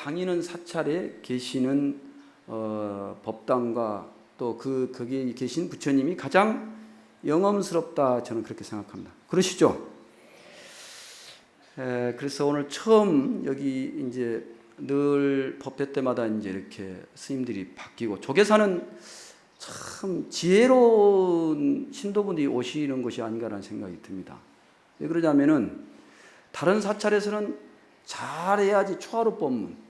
다니는 사찰에 계시는 법당과 또 거기에 계신 부처님이 가장 영험스럽다, 저는 그렇게 생각합니다. 그러시죠? 그래서 오늘 처음 여기 이제 늘 법회 때마다 이제 이렇게 스님들이 바뀌고, 조계사는 참 지혜로운 신도분들이 오시는 것이 아닌가라는 생각이 듭니다. 왜 그러냐면은 다른 사찰에서는 잘해야지 초하루 법문,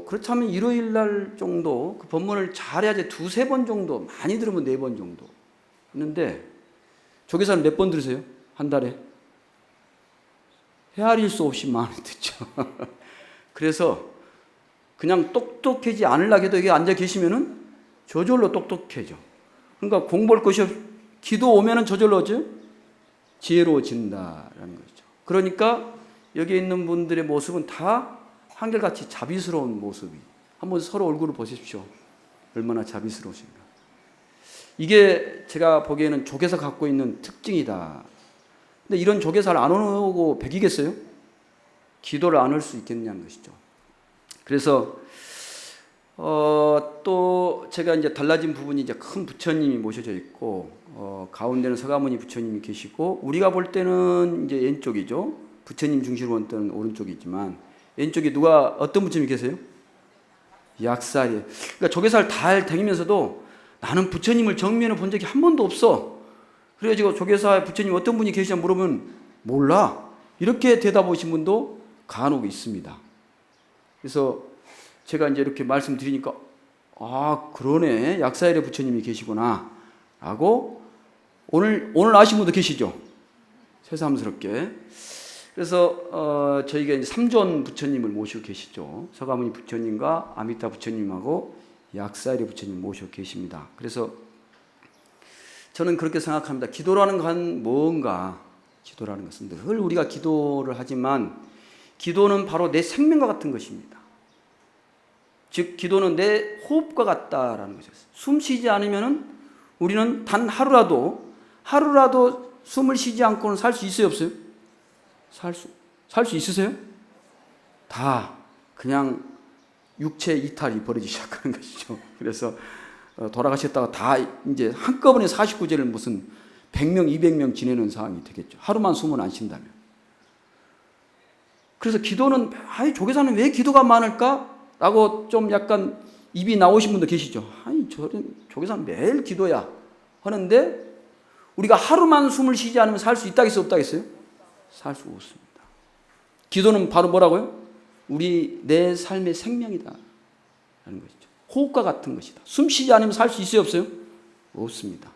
그렇다면 일요일 날 정도 그 법문을 잘해야지 2-3번 정도, 많이 들으면 4번 정도 있는데, 조계사는 몇 번 들으세요? 한 달에? 헤아릴 수 없이 많이 듣죠. 그래서 그냥 똑똑해지 않으려고 해도 여기 앉아 계시면은 저절로 똑똑해져. 그러니까 공부할 것이 기도 오면은 저절로 지혜로워진다라는 거죠. 그러니까 여기 있는 분들의 모습은 다 한결같이 자비스러운 모습이. 한번 서로 얼굴을 보십시오. 얼마나 자비스러우신가. 이게 제가 보기에는 조계사 갖고 있는 특징이다. 근데 이런 조계사를 안 오고 배기겠어요? 기도를 안 할 수 있겠냐는 것이죠. 그래서 또 제가 이제 달라진 부분이, 이제 큰 부처님이 모셔져 있고, 가운데는 서가모니 부처님이 계시고, 우리가 볼 때는 이제 왼쪽이죠. 부처님 중심으로 볼 때는 오른쪽이지만, 왼쪽에 어떤 부처님이 계세요? 약사리. 그러니까 조계사를 달 다니면서도 나는 부처님을 정면에 본 적이 한 번도 없어. 그래가지고 조계사 부처님 어떤 분이 계시냐 물으면 몰라, 이렇게 대답하신 분도 간혹 있습니다. 그래서 제가 이제 이렇게 말씀드리니까, 아, 그러네, 약사일의 부처님이 계시구나 라고 오늘 아신 분도 계시죠? 새삼스럽게. 그래서 저희가 이제 3존 부처님을 모시고 계시죠. 서가모니 부처님과 아미타 부처님하고 약사일의 부처님 모시고 계십니다. 그래서 저는 그렇게 생각합니다. 기도라는 건 뭔가, 기도라는 것은 늘 우리가 기도를 하지만, 기도는 바로 내 생명과 같은 것입니다. 즉 기도는 내 호흡과 같다라는 것이었어요. 숨 쉬지 않으면 우리는 단 하루라도 숨을 쉬지 않고는 살 수 있어요, 없어요? 살 수 있으세요? 다 그냥 육체 이탈이 벌어지기 시작하는 것이죠. 그래서 돌아가셨다가 다 이제 한꺼번에 49제를 무슨 100명, 200명 지내는 상황이 되겠죠. 하루만 숨을 안 쉰다면. 그래서 기도는, 조계사는 왜 기도가 많을까? 라고 좀 약간 입이 나오신 분도 계시죠. 조계사는 매일 기도야 하는데, 우리가 하루만 숨을 쉬지 않으면 살 수 있다겠어요, 없다겠어요? 살 수 없습니다. 기도는 바로 뭐라고요? 내 삶의 생명이다 라는 것이죠. 호흡과 같은 것이다. 숨 쉬지 않으면 살 수 있어요, 없어요? 없습니다.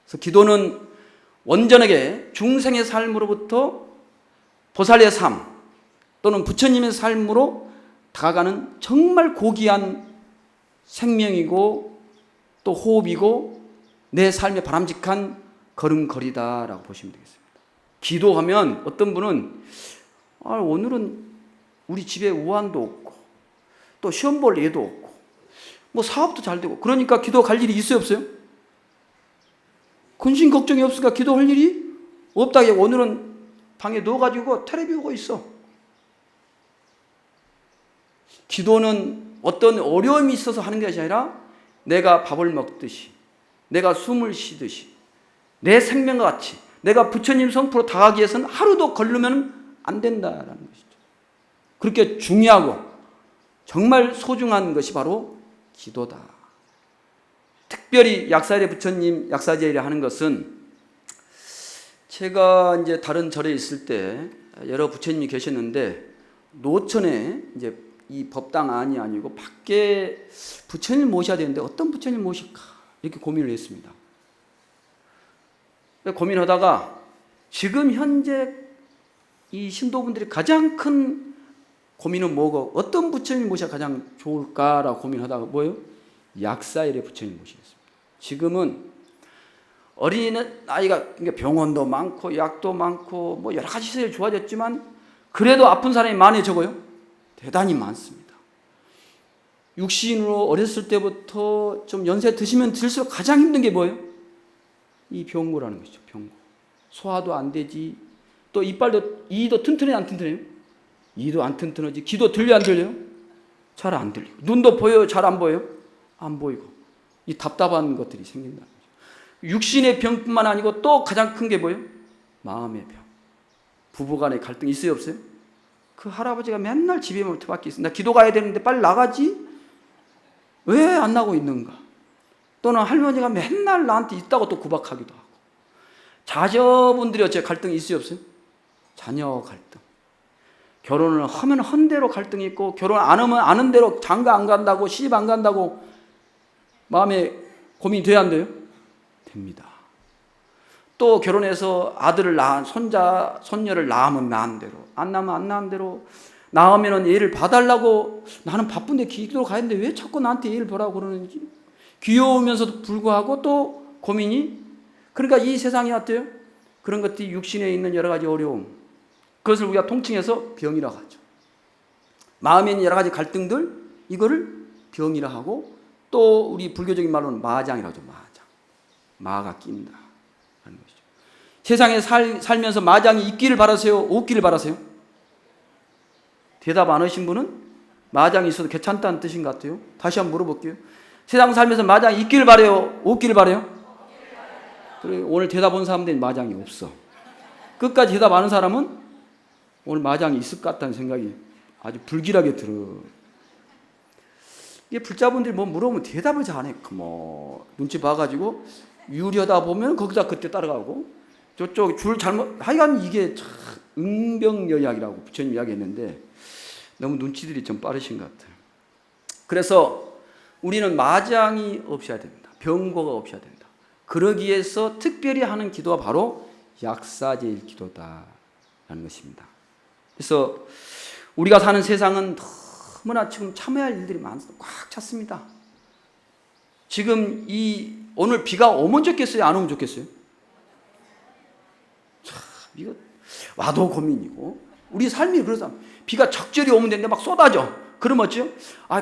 그래서 기도는 온전하게 중생의 삶으로부터 보살의 삶 또는 부처님의 삶으로 다가가는 정말 고귀한 생명이고, 또 호흡이고, 내 삶의 바람직한 걸음걸이다라고 보시면 되겠습니다. 기도하면 어떤 분은 오늘은 우리 집에 우환도 없고, 또 시험 볼 예도 없고, 뭐 사업도 잘 되고, 그러니까 기도 갈 일이 있어요, 없어요? 근심 걱정이 없으니까 기도할 일이 없다게 오늘은 방에 누워가지고 텔레비 보고 있어. 기도는 어떤 어려움이 있어서 하는 것이 아니라, 내가 밥을 먹듯이, 내가 숨을 쉬듯이, 내 생명과 같이 내가 부처님 성품으로 다가가기 위해서는 하루도 걸르면 안 된다라는 것이죠. 그렇게 중요하고 정말 소중한 것이 바로 기도다. 특별히 약사일의 부처님 약사제일을 하는 것은, 제가 이제 다른 절에 있을 때 여러 부처님이 계셨는데, 노천에 이제 이 법당 안이 아니고 밖에 부처님 모셔야 되는데 어떤 부처님 모실까 이렇게 고민을 했습니다. 고민하다가 지금 현재 이 신도분들이 가장 큰 고민은 뭐고, 어떤 부처님 모셔야 가장 좋을까라고 고민하다가 뭐예요? 약사일의 부처님 모시겠습니다. 지금은 어린아이가 병원도 많고 약도 많고 뭐 여러 가지 시설이 좋아졌지만, 그래도 아픈 사람이 많이 적어요? 대단히 많습니다. 육신으로 어렸을 때부터 좀 연세 드시면 들수록 가장 힘든 게 뭐예요? 이 병고라는 것이죠. 병고. 소화도 안 되지, 또 이빨도, 이도 튼튼해 안 튼튼해요? 이도 안 튼튼하지. 귀도 들려 안 들려요? 잘 안 들리고. 눈도 보여요? 잘 안 보여요? 안 보이고. 이 답답한 것들이 생긴다. 육신의 병뿐만 아니고 또 가장 큰 게 뭐예요? 마음의 병. 부부간의 갈등이 있어요, 없어요? 그 할아버지가 맨날 집에만 밖에 있어. 나 기도 가야 되는데 빨리 나가지? 왜 안 나고 있는가? 또는 할머니가 맨날 나한테 있다고 또 구박하기도 하고. 자녀분들이 어째 갈등이 있어요, 없어요? 자녀 갈등. 결혼을 하면 한 대로 갈등이 있고, 결혼 안 하면 안 한 대로 장가 안 간다고, 시집 안 간다고 마음에 고민이 돼야 안 돼요? 됩니다. 또 결혼해서 아들을 낳은 손자, 손녀를 낳으면 낳은 대로, 안 낳으면 안 낳은 대로, 낳으면 얘를 봐달라고, 나는 바쁜데 기도로 가야 되는데 왜 자꾸 나한테 얘를 보라고 그러는지, 귀여우면서도 불구하고 또 고민이. 그러니까 이 세상이 어때요? 그런 것들이 육신에 있는 여러 가지 어려움, 그것을 우리가 통칭해서 병이라고 하죠. 마음에 있는 여러 가지 갈등들, 이거를 병이라 하고, 또 우리 불교적인 말로는 마장이라고 하죠. 마장. 마가 낀다 하는 것이죠. 세상에 살면서 마장이 있기를 바라세요? 없기를 바라세요? 대답 안 하신 분은 마장이 있어도 괜찮다는 뜻인 것 같아요. 다시 한번 물어볼게요. 세상 살면서 마장이 있기를 바라요? 없기를 바라요? 그래, 오늘 대답 온 사람들은 마장이 없어. 끝까지 대답 안 한 사람은 오늘 마장이 있을 것 같다는 생각이 아주 불길하게 들어. 이게 불자분들이 뭐 물어보면 대답을 잘해. 뭐 눈치 봐가지고 유리하다 보면 거기다 그때 따라가고, 저쪽 줄 잘못, 하여간 이게 참 응병여약이라고 부처님 이야기했는데 너무 눈치들이 좀 빠르신 것 같아요. 그래서 우리는 마장이 없어야 됩니다. 병고가 없어야 된다. 그러기 위해서 특별히 하는 기도가 바로 약사제일 기도다라는 것입니다. 그래서 우리가 사는 세상은 너무나 지금 참아야 할 일들이 꽉 찼습니다. 지금 오늘 비가 오면 좋겠어요? 안 오면 좋겠어요? 참, 이거 와도 고민이고, 우리 삶이 그러다 비가 적절히 오면 되는데 막 쏟아져. 그럼 어찌요?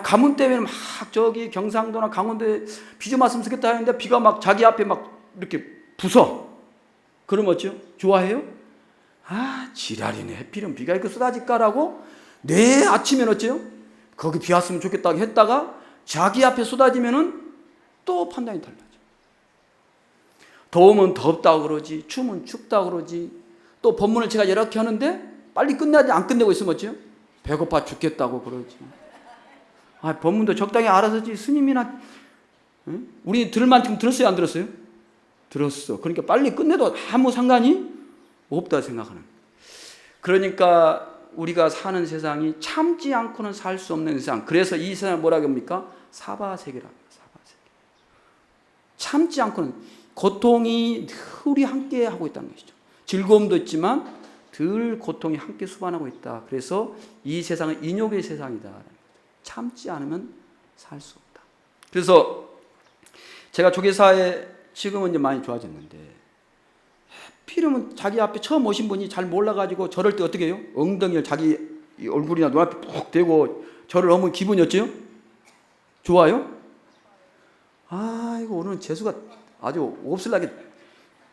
가뭄 때문에 막 저기 경상도나 강원도에 비 좀 왔으면 좋겠다 하는데 비가 막 자기 앞에 막 이렇게 부서. 그럼 어찌요? 좋아해요? 지랄이네. 해필은 비가 이렇게 쏟아질까라고 내일 아침엔 어째요? 거기 비 왔으면 좋겠다고 했다가 자기 앞에 쏟아지면은 또 판단이 달라져. 더우면 덥다고 그러지, 추우면 춥다고 그러지. 또 법문을 제가 이렇게 하는데 빨리 끝나지 안 끝내고 있으면 어째요? 배고파 죽겠다고 그러지. 법문도 적당히 알아서 지 스님이나, 응? 우리 들을 만큼 들었어요, 안 들었어요? 들었어. 그러니까 빨리 끝내도 아무 상관이 없다 생각하는. 그러니까 우리가 사는 세상이 참지 않고는 살 수 없는 세상. 그래서 이 세상을 뭐라고 합니까? 사바세계라고 합니다. 사바세계. 참지 않고는, 고통이 늘 우리 함께 하고 있다는 것이죠. 즐거움도 있지만 늘 고통이 함께 수반하고 있다. 그래서 이 세상은 인욕의 세상이다. 참지 않으면 살 수 없다. 그래서 제가 조계사에 지금은 이제 많이 좋아졌는데, 필요면 자기 앞에 처음 오신 분이 잘 몰라가지고 저럴 때 어떻게 해요? 엉덩이를 자기 얼굴이나 눈앞에 푹 대고 저를 어머 기분이 어째요? 좋아요? 이거 오늘은 재수가 아주 없을라게,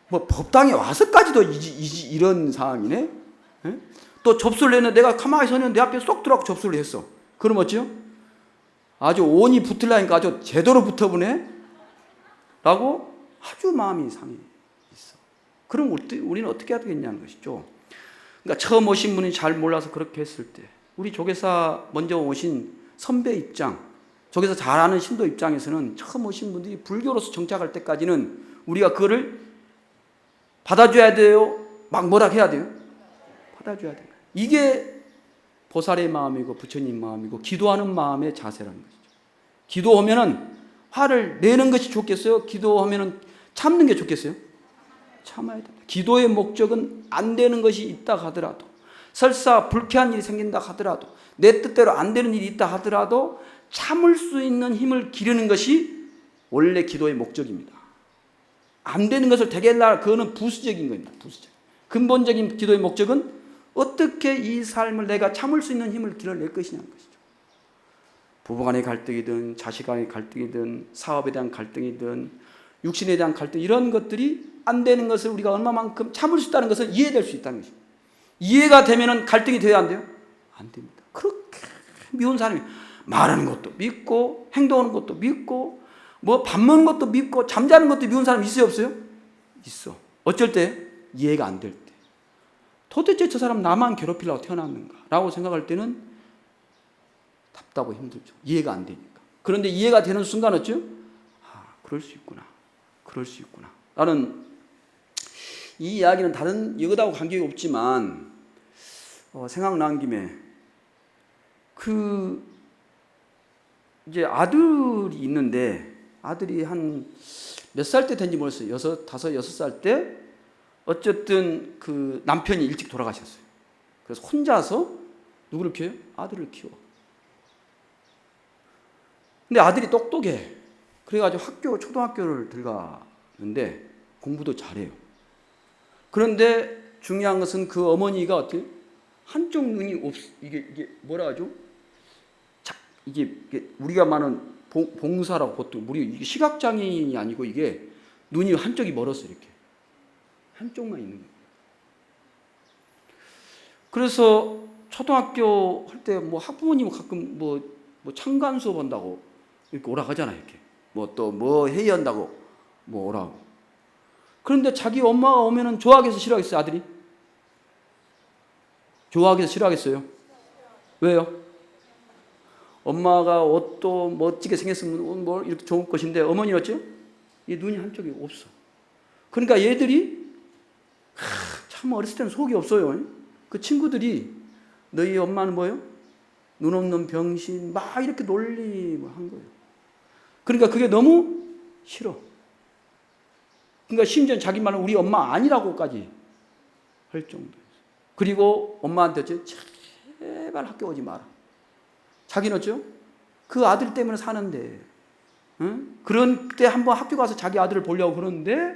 뭐 법당에 와서까지도 이런 상황이네? 에? 또 접수를 했는데 내가 가만히 서 있는데 내 앞에 쏙 들어가고 접수를 했어. 그럼 어째요? 아주 온이 붙으려니까 아주 제대로 붙어보네? 라고 아주 마음이 상해 있어. 그럼 우리는 어떻게 해야 되겠냐는 것이죠. 그러니까 처음 오신 분이 잘 몰라서 그렇게 했을 때, 우리 조계사 먼저 오신 선배 입장, 조계사 잘 아는 신도 입장에서는 처음 오신 분들이 불교로서 정착할 때까지는 우리가 그거를 받아줘야 돼요? 막 뭐라 해야 돼요? 받아줘야 돼요. 이게 보살의 마음이고 부처님 마음이고 기도하는 마음의 자세라는 것이죠. 기도하면은 화를 내는 것이 좋겠어요? 기도하면은 참는 게 좋겠어요? 참아야 된다. 기도의 목적은 안 되는 것이 있다 하더라도, 설사 불쾌한 일이 생긴다 하더라도, 내 뜻대로 안 되는 일이 있다 하더라도 참을 수 있는 힘을 기르는 것이 원래 기도의 목적입니다. 안 되는 것을 되게 하려고, 그거는 부수적인 겁니다. 부수적. 근본적인 기도의 목적은 어떻게 이 삶을 내가 참을 수 있는 힘을 길러낼 것이냐는 것이죠. 부부간의 갈등이든 자식 간의 갈등이든 사업에 대한 갈등이든 육신에 대한 갈등, 이런 것들이 안 되는 것을 우리가 얼마만큼 참을 수 있다는 것을 이해될 수 있다는 것입니다. 이해가 되면은 갈등이 돼야 안 돼요? 안 됩니다. 그렇게 미운 사람이 말하는 것도 믿고 행동하는 것도 믿고 뭐 밥 먹는 것도 믿고 잠자는 것도 미운 사람 있어요 없어요? 있어. 어쩔 때? 이해가 안 될 때. 도대체 저 사람 나만 괴롭히려고 태어났는가 라고 생각할 때는 답답하고 힘들죠. 이해가 안 되니까. 그런데 이해가 되는 순간 어쩌? 그럴 수 있구나. 그럴 수 있구나. 나는 이 이야기는 다른 이것하고 관계가 없지만 생각난 김에 이제 아들이 있는데 아들이 한 몇 살 때 된지 모르겠어요. 6살 때 어쨌든 그 남편이 일찍 돌아가셨어요. 그래서 혼자서 누구를 키워요? 아들을 키워. 근데 아들이 똑똑해. 그래가지고 초등학교를 들어가는데 공부도 잘해요. 그런데 중요한 것은 그 어머니가 어떻게 한쪽 눈이 이게 뭐라 하죠? 이게 우리가 말하는 봉사라고 보통 이게 시각장애인이 아니고 이게 눈이 한쪽이 멀었어 이렇게 한쪽만 있는 거예요. 그래서 초등학교 할 때 뭐 학부모님 가끔 뭐 창간 수업 한다고 이렇게 오라 하잖아요. 이렇게 뭐 회의한다고 뭐 오라고. 그런데 자기 엄마가 오면은 좋아하게 해서 싫어하겠어요 아들이? 좋아하게 해서 싫어하겠어요? 왜요? 엄마가 옷도 멋지게 생겼으면 뭐 이렇게 좋을 것인데 어머니는 어쩌? 이 눈이 한쪽이 없어. 그러니까 얘들이 참 어렸을 때는 속이 없어요. 그 친구들이 너희 엄마는 뭐예요? 눈 없는 병신 막 이렇게 놀리고 한 거예요. 그러니까 그게 너무 싫어. 그러니까 심지어 자기 말은 우리 엄마 아니라고까지 할 정도였어요. 그리고 엄마한테 어쩌? 제발 학교 오지 마라. 자기는 어쩌? 그 아들 때문에 사는데, 응? 그런 때 한번 학교 가서 자기 아들을 보려고 그러는데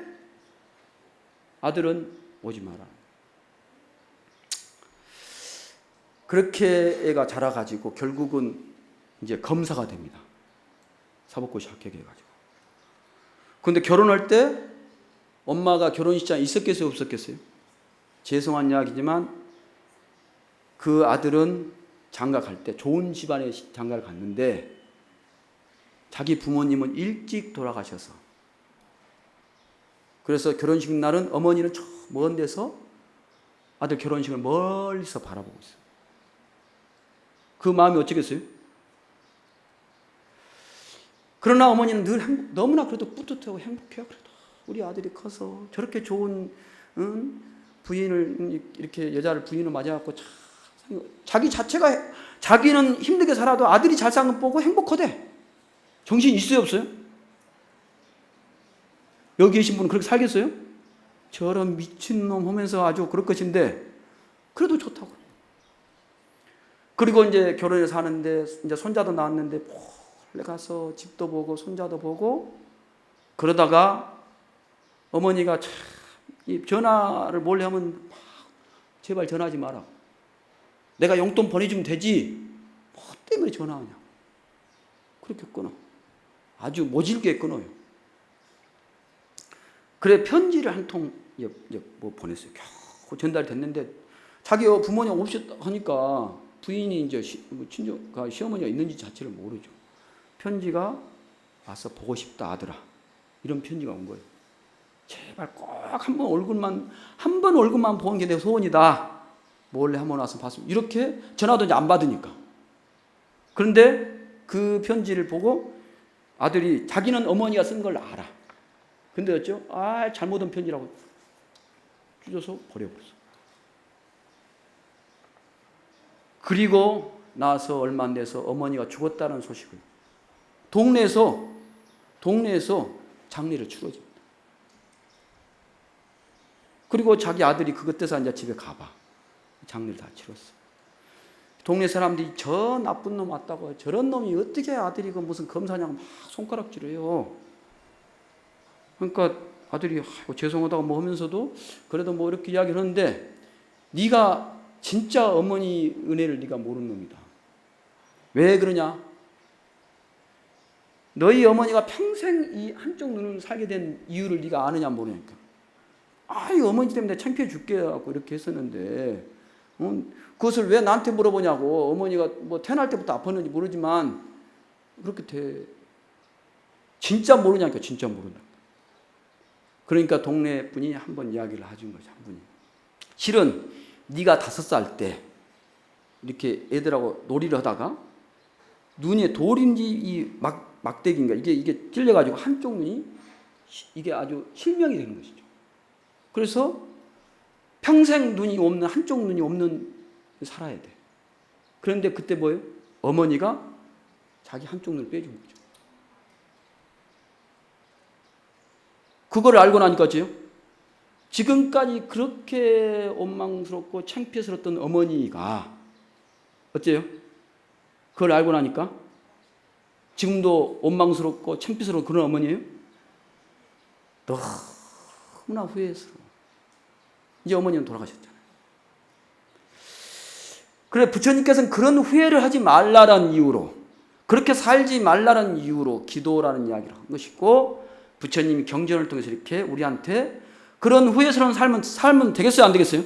아들은 오지 마라. 그렇게 애가 자라가지고 결국은 이제 검사가 됩니다. 사법고시 합격해가지고. 그런데 결혼할 때 엄마가 결혼식장에 있었겠어요, 없었겠어요? 죄송한 이야기지만 그 아들은 장가 갈 때 좋은 집안에 장가를 갔는데 자기 부모님은 일찍 돌아가셔서 그래서 결혼식 날은 어머니는 저 먼 데서 아들 결혼식을 멀리서 바라보고 있어요. 그 마음이 어쩌겠어요? 그러나 어머니는 늘 너무나 그래도 뿌듯하고 행복해요. 그래도 우리 아들이 커서 저렇게 좋은 부인을 이렇게 여자를 부인을 맞아갖고 자기 자체가 자기는 힘들게 살아도 아들이 잘 사는 거 보고 행복하대. 정신 있어요 없어요? 여기 계신 분은 그렇게 살겠어요? 저런 미친놈 하면서 아주 그럴 것인데 그래도 좋다고. 그리고 이제 결혼해서 사는데 이제 손자도 낳았는데 몰래 가서 집도 보고 손자도 보고 그러다가 어머니가 참 이 전화를 몰래 하면 제발 전화하지 마라. 내가 용돈 보내주면 되지. 뭐 때문에 전화하냐. 그렇게 끊어. 아주 모질게 끊어요. 그래 편지를 한 통 뭐 보냈어요. 겨우 전달됐는데 자기 부모님 없이 하니까 부인이 이제 친정가 시어머니가 있는지 자체를 모르죠. 편지가 와서 보고 싶다 아들아. 이런 편지가 온 거예요. 제발 꼭 한 번 얼굴만 보는 게 내 소원이다. 몰래 한번 와서 봤으면 이렇게 전화도 이제 안 받으니까. 그런데 그 편지를 보고 아들이 자기는 어머니가 쓴 걸 알아. 근데 어쩌? 잘못 온 편지라고 찢어서 버려버렸어. 그리고 나서 얼마 안 돼서 어머니가 죽었다는 소식을 동네에서 장례를 치러집니다. 그리고 자기 아들이 그것 때서 이제 집에 가봐. 장례를 다 치렀어. 동네 사람들이 저 나쁜 놈 왔다고 저런 놈이 어떻게 아들이고 무슨 검사냐고 막 손가락질해요. 그러니까 아들이 죄송하다고 뭐 하면서도 그래도 뭐 이렇게 이야기를 하는데 네가 진짜 어머니 은혜를 네가 모르는 놈이다. 왜 그러냐? 너희 어머니가 평생 이 한쪽 눈을 살게 된 이유를 네가 아느냐 모르니까. 이 어머니 때문에 창피해 죽게 하고 이렇게 했었는데 그것을 왜 나한테 물어보냐고. 어머니가 뭐 태어날 때부터 아팠는지 모르지만 그렇게 진짜 모르냐니까. 진짜 모르냐니까. 그러니까 동네 분이 한번 이야기를 해준 거죠. 한 분이. 실은 네가 5살 때 이렇게 애들하고 놀이를 하다가 눈에 돌인지 이 막대기인가 이게 찔려가지고 한쪽 눈이 이게 아주 실명이 되는 것이죠. 그래서 평생 한쪽 눈이 없는 살아야 돼. 그런데 그때 뭐예요? 어머니가 자기 한쪽 눈을 빼준 거죠. 그걸 알고 나니까요. 지금까지 그렇게 원망스럽고 창피스러웠던 어머니가 어째요? 그걸 알고 나니까 지금도 원망스럽고 창피스러운 그런 어머니예요? 너무나 후회스러워. 이제 어머니는 돌아가셨잖아요. 그래 부처님께서는 그런 후회를 하지 말라는 이유로, 그렇게 살지 말라는 이유로 기도라는 이야기를 한 것이고, 부처님이 경전을 통해서 이렇게 우리한테 그런 후회스러운 삶은 되겠어요? 안 되겠어요?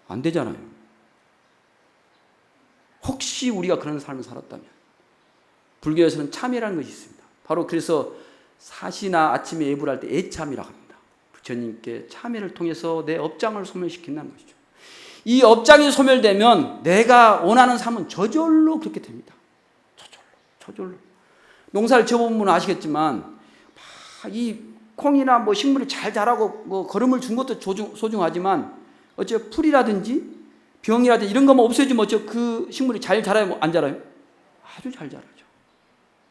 안 되잖아요. 혹시 우리가 그런 삶을 살았다면, 불교에서는 참회라는 것이 있습니다. 바로 그래서 사시나 아침에 예불 할 때 애참이라고 합니다. 부처님께 참회를 통해서 내 업장을 소멸시킨다는 것이죠. 이 업장이 소멸되면 내가 원하는 삶은 저절로 그렇게 됩니다. 저절로. 농사를 지어본 분은 아시겠지만 이 콩이나 뭐 식물이 잘 자라고 뭐 거름을 준 것도 소중하지만 어째 풀이라든지 병이라든지 이런 것만 없애주면 어째 그 식물이 잘 자라요? 안 자라요? 아주 잘 자라죠.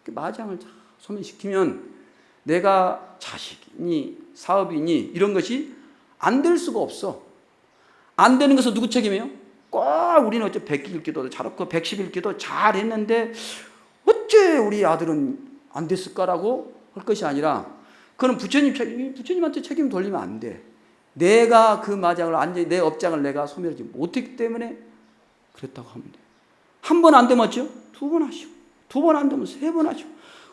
마장을 소멸시키면 내가 자식이니 사업이니 이런 것이 안 될 수가 없어. 안 되는 것은 누구 책임이에요? 꼭 우리는 어째 100일기도 잘했고 110일기도 잘했는데 어째 우리 아들은 안 됐을까라고 할 것이 아니라, 그건 부처님한테 책임 돌리면 안 돼. 내가 그 마장을 완전히 내 업장을 내가 소멸하지 못했기 때문에 그랬다고 하면 돼. 한 번 안 되면 어쩌요? 2번 하시오. 2번 안 되면 3번 하시오.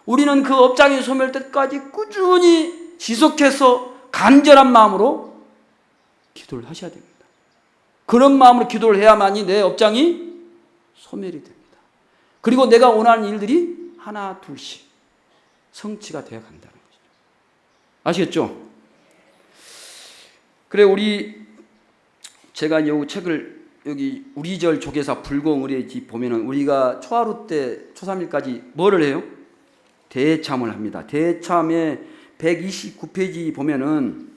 우리는 그 업장이 소멸 때까지 꾸준히 지속해서 간절한 마음으로 기도를 하셔야 됩니다. 그런 마음으로 기도를 해야만이 내 업장이 소멸이 됩니다. 그리고 내가 원하는 일들이 하나 둘씩 성취가 되어 간다는 것이죠. 아시겠죠? 그래 제가 이 책을 여기 우리절 조계사 불공의례지 보면은 우리가 초하루 때 초3일까지 뭐를 해요? 대참을 합니다. 대참의 129페이지 보면은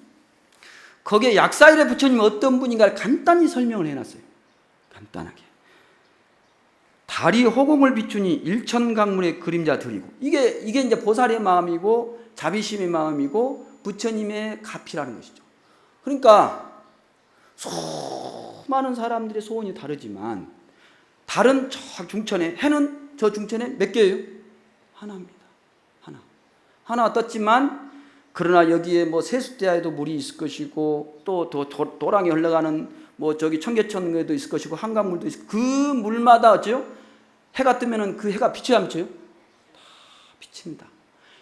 거기에 약사일의 부처님이 어떤 분인가를 간단히 설명을 해놨어요. 간단하게. 달이 호공을 비추니 일천강문의 그림자 들이고, 이게 이제 보살의 마음이고 자비심의 마음이고 부처님의 가피라는 것이죠. 그러니까 수많은 사람들의 소원이 다르지만 달은 저 중천에, 해는 저 중천에 몇 개예요? 하나입니다. 하나 떴지만 그러나 여기에 뭐 세숫대야에도 물이 있을 것이고 또 도랑에 흘러가는 뭐 저기 청계천에도 있을 것이고 한강물도 있을, 그 물마다 어째요? 해가 뜨면은 그 해가 비쳐야 안 비쳐요? 다 비칩니다.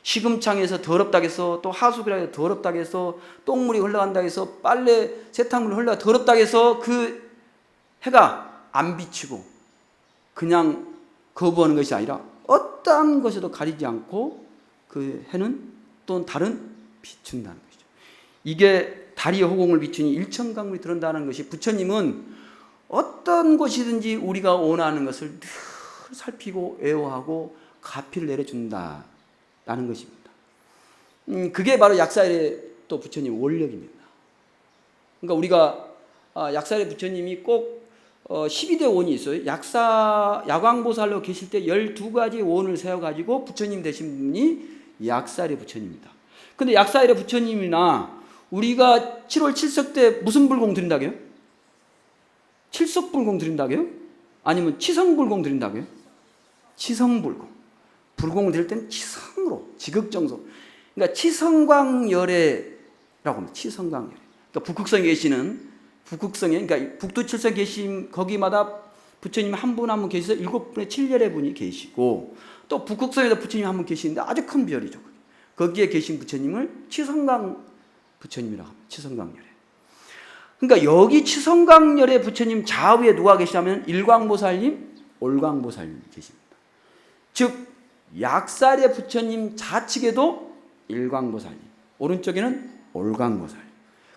시금창에서 더럽다고 해서, 또 하수구라 해서 더럽다고 해서, 똥물이 흘러간다고 해서, 빨래 세탁물이 흘러가 더럽다고 해서 그 해가 안 비치고 그냥 거부하는 것이 아니라 어떠한 것에도 가리지 않고 그 해는 또는 달은 비춘다는 것이죠. 이게 달이 호공을 비추니 일천강물이 들어온다는 것이, 부처님은 어떤 것이든지 우리가 원하는 것을 늘 살피고 애호하고 가피를 내려준다라는 것입니다. 그게 바로 약사일의 또 부처님 원력입니다. 그러니까 우리가 약사일의 부처님이 꼭 12대 원이 있어요. 야광보살로 계실 때 12가지 원을 세워가지고 부처님 되신 분이 약사일의 부처님입니다. 근데 약사일의 부처님이나 우리가 7월 7석 때 무슨 불공 드린다고요? 칠석불공 드린다고요? 아니면 치성불공 드린다고요? 치성불공. 불공 드릴 때는 치성으로, 지극정성. 그러니까 치성광열애라고 합니다. 치성광열애. 그러니까 북극성에 계시는, 그러니까 북두칠성 계신 거기마다 부처님 한 분 한 분 계셔서 7분의 7열의 분이 계시고, 또 북극성에도 부처님 한 분 계시는데 아주 큰 별이죠. 거기에 계신 부처님을 치성광 부처님이라고 합니다. 치성광열애. 그러니까 여기 치성강렬의 부처님 좌우에 누가 계시냐면 일광보살님, 올광보살님 계십니다. 즉 약살의 부처님 좌측에도 일광보살님, 오른쪽에는 올광보살님.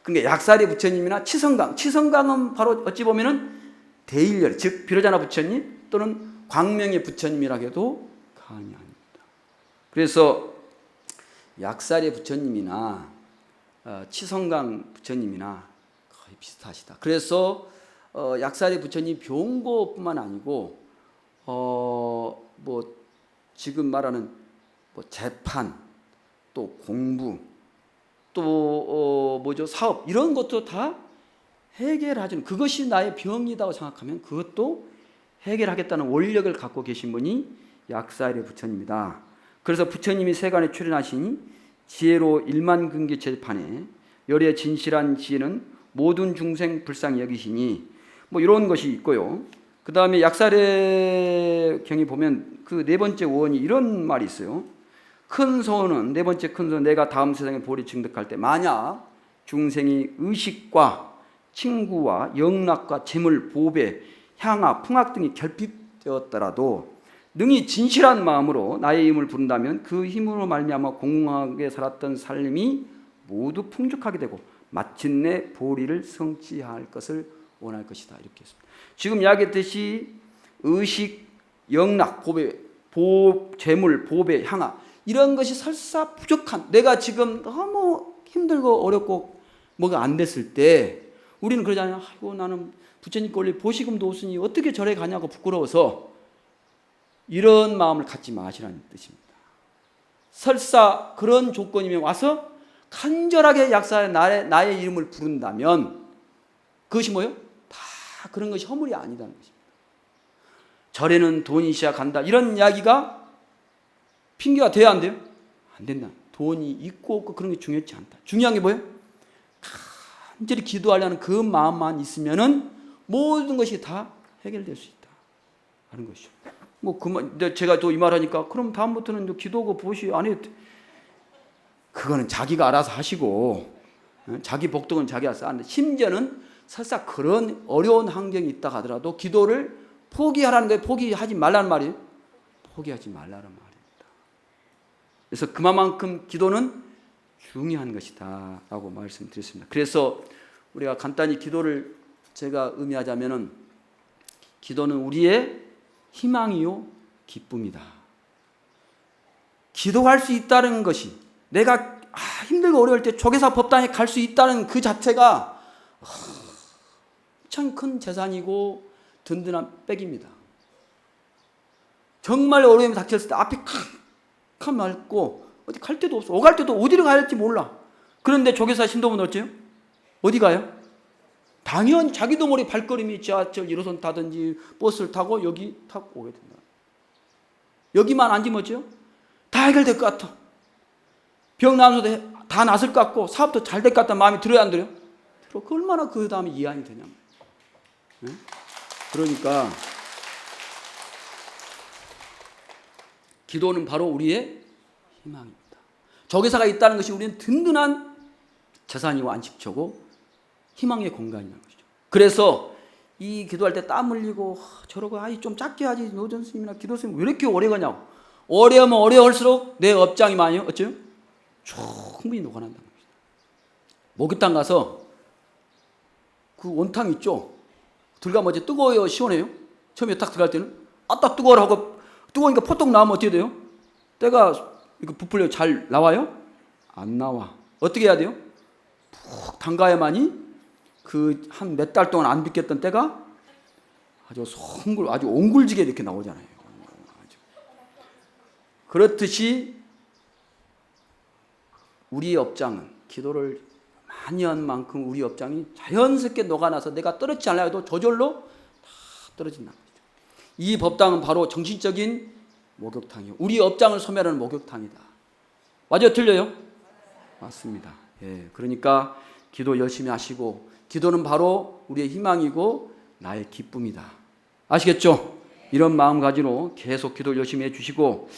그러니까 약살의 부처님이나 치성강은 바로 어찌 보면은 대일렬, 즉 비로자나 부처님 또는 광명의 부처님이라 해도 과언이 아닙니다. 그래서 약살의 부처님이나 치성강 부처님이나 거의 비슷하시다. 그래서 약살의 부처님 병고뿐만 아니고 뭐 지금 말하는 뭐 재판, 또 공부, 또 뭐죠, 사업, 이런 것도 다 해결하죠. 그것이 나의 병이라고 생각하면 그것도 해결하겠다는 원력을 갖고 계신 분이 약살의 부처님이다. 그래서 부처님이 세간에 출현하시니 지혜로 일만근기 재판에 열의 진실한 지혜는 모든 중생 불쌍히 여기시니, 뭐 이런 것이 있고요. 그 다음에 약살의 경에 보면 그 네 번째 원이 이런 말이 있어요. 큰 소원은, 네 번째 큰 소원, 내가 다음 세상에 보리 증득할 때 만약 중생이 의식과 친구와 영락과 재물, 보배, 향악, 풍악 등이 결핍되었더라도 능히 진실한 마음으로 나의 힘을 부른다면 그 힘으로 말미암아 공공하게 살았던 삶이 모두 풍족하게 되고 마침내 보리를 성취할 것을 원할 것이다. 이렇게 했습니다. 지금 이야기했듯이 의식, 영락, 보배, 재물, 보배, 향악, 이런 것이 설사 부족한, 내가 지금 너무 힘들고 어렵고 뭐가 안 됐을 때 우리는 그러잖아요. 아이고 나는 부처님 꼴리 보시금도 없으니 어떻게 절에 가냐고 부끄러워서, 이런 마음을 갖지 마시라는 뜻입니다. 설사 그런 조건이면 와서 간절하게 약사의 나의 이름을 부른다면 그것이 뭐예요? 다 그런 것이 허물이 아니다는 것입니다. 절에는 돈이 있어야 간다, 이런 이야기가 핑계가 돼야 안 돼요? 안 된다. 돈이 있고 없고 그런 게 중요하지 않다. 중요한 게 뭐예요? 간절히 기도하려는 그 마음만 있으면은 모든 것이 다 해결될 수 있다 하는 것이죠. 뭐 그만, 제가 또 이 말하니까 그럼 다음부터는 기도하고 보시 안 해도 돼. 그거는 자기가 알아서 하시고, 자기 복덕은 자기가 쌓는데, 심지어는 설사 그런 어려운 환경이 있다 하더라도 기도를 포기하라는 거예요. 포기하지 말라는 말이에요. 포기하지 말라는 말입니다. 그래서 그만큼 기도는 중요한 것이다 라고 말씀드렸습니다. 그래서 우리가 간단히 기도를 제가 의미하자면은, 기도는 우리의 희망이요 기쁨이다. 기도할 수 있다는 것이, 내가 힘들고 어려울 때 조계사 법당에 갈 수 있다는 그 자체가 참 큰 재산이고 든든한 백입니다. 정말 어려움이 닥쳤을 때 앞이 캄캄 맑고 어디 갈 데도 없어. 오갈 때도 어디로 가야 할지 몰라. 그런데 조계사 신도면 어째요? 어디 가요? 당연히 자기도 모르게 발걸음이 지하철 1호선 타든지 버스를 타고 여기 타고 오게 된다. 여기만 앉으면 어째요? 다 해결될 것 같아. 병 나면서도 다 낫을 것 같고 사업도 잘 될 것 같다는 마음이 들어야 안 들어요? 들어. 그 얼마나 그 다음에 이해안이 되냐면. 네? 그러니까 기도는 바로 우리의 희망입니다. 조계사가 있다는 것이 우리는 든든한 재산이고 안식처고 희망의 공간이라는 것이죠. 그래서 이 기도할 때 땀 흘리고 저러고 좀 작게 하지, 노전 스님이나 기도 스님 왜 이렇게 오래 가냐고. 오래 하면 오래 할수록 내 업장이 많이 어째요? 충분히 녹아난다는 것이죠. 목욕탕 가서 그 원탕 있죠? 들어가면 어째 뜨거워요, 시원해요? 처음에 딱 들어갈 때는 딱 뜨거워라 하고 뜨거우니까 포떡 나오면 어떻게 돼요? 때가 이거 부풀려 잘 나와요? 안 나와. 어떻게 해야 돼요? 푹 담가야만이 그 한 몇 달 동안 안 빗겼던 때가 아주 아주 옹굴지게 이렇게 나오잖아요. 그렇듯이 우리의 업장은, 기도를 많이 한 만큼 우리 업장이 자연스럽게 녹아나서 내가 떨어지지 않아야 해도 저절로 다 떨어진다는 거죠. 이 법당은 바로 정신적인 목욕탕이요. 우리 업장을 소멸하는 목욕탕이다. 맞아요? 틀려요? 맞습니다. 예, 그러니까 기도 열심히 하시고, 기도는 바로 우리의 희망이고 나의 기쁨이다. 아시겠죠? 이런 마음가짐으로 계속 기도를 열심히 해주시고,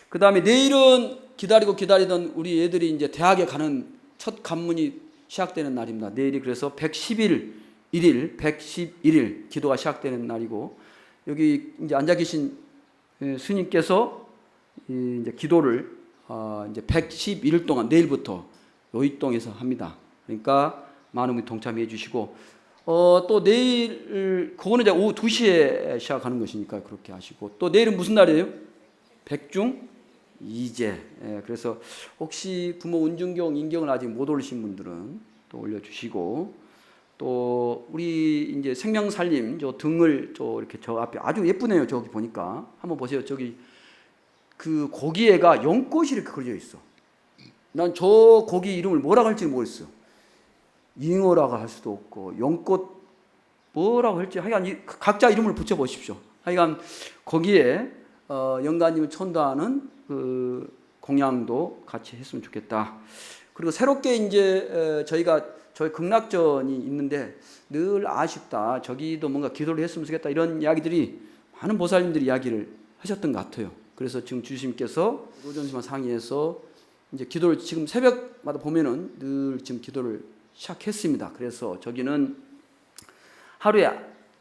그 다음에 내일은 기다리던 우리 애들이 이제 대학에 가는 첫 관문이 시작되는 날입니다. 내일이 그래서 111일 기도가 시작되는 날이고, 여기 이제 앉아 계신 스님께서 이제 기도를 이제 111일 동안 내일부터 요이동에서 합니다. 그러니까 많은 분이 동참해 주시고, 또 내일 그거는 이제 오후 2시에 시작하는 것이니까 그렇게 하시고, 또 내일은 무슨 날이에요? 백중이제. 그래서 혹시 부모 은중경, 인경을 아직 못 올리신 분들은 또 올려주시고, 또 우리 이제 생명살림 저 등을 이렇게 저 앞에 아주 예쁘네요. 저기 보니까 한번 보세요. 저기 그 고기에가 연꽃이 이렇게 그려져 있어. 난 저 고기 이름을 뭐라고 할지 모르겠어. 잉어라고 할 수도 없고 연꽃 뭐라고 할지, 하여간 각자 이름을 붙여보십시오. 하여간 거기에 영가님을 천도하는 그 공양도 같이 했으면 좋겠다. 그리고 새롭게 이제 저희 극락전이 있는데 늘 아쉽다, 저기도 뭔가 기도를 했으면 좋겠다, 이런 이야기들이 많은 보살님들이 이야기를 하셨던 것 같아요. 그래서 지금 주심께서 노전심과 상의해서 이제 기도를 지금 새벽마다 보면은 늘 지금 기도를 시작했습니다. 그래서 저기는 하루에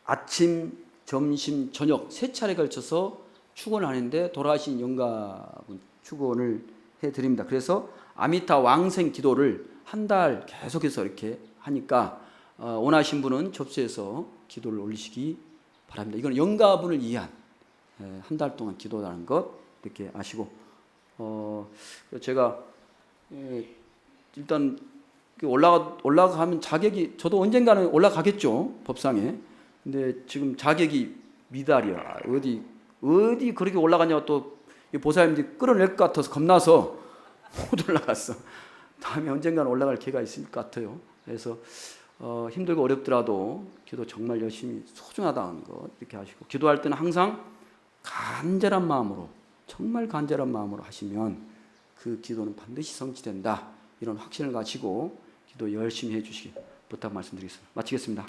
아침, 점심, 저녁 3차례 걸쳐서 축원을 하는데 돌아가신 영가분 축원을 해드립니다. 그래서 아미타 왕생 기도를 한 달 계속해서 이렇게 하니까 원하신 분은 접수해서 기도를 올리시기 바랍니다. 이건 영가분을 위한 한 달 동안 기도라는 것 이렇게 아시고, 제가 일단 올라가면 자격이, 저도 언젠가는 올라가겠죠, 법상에. 근데 지금 자격이 미달이야. 어디 그렇게 올라가냐고 또 보살님들이 끌어낼 것 같아서 겁나서 못 올라갔어. 다음에 언젠가는 올라갈 기회가 있을 것 같아요. 그래서 힘들고 어렵더라도 기도 정말 열심히 소중하다는 것 이렇게 하시고, 기도할 때는 항상 간절한 마음으로, 정말 간절한 마음으로 하시면 그 기도는 반드시 성취된다, 이런 확신을 가지고 기도 열심히 해주시기 부탁 말씀드리겠습니다. 마치겠습니다.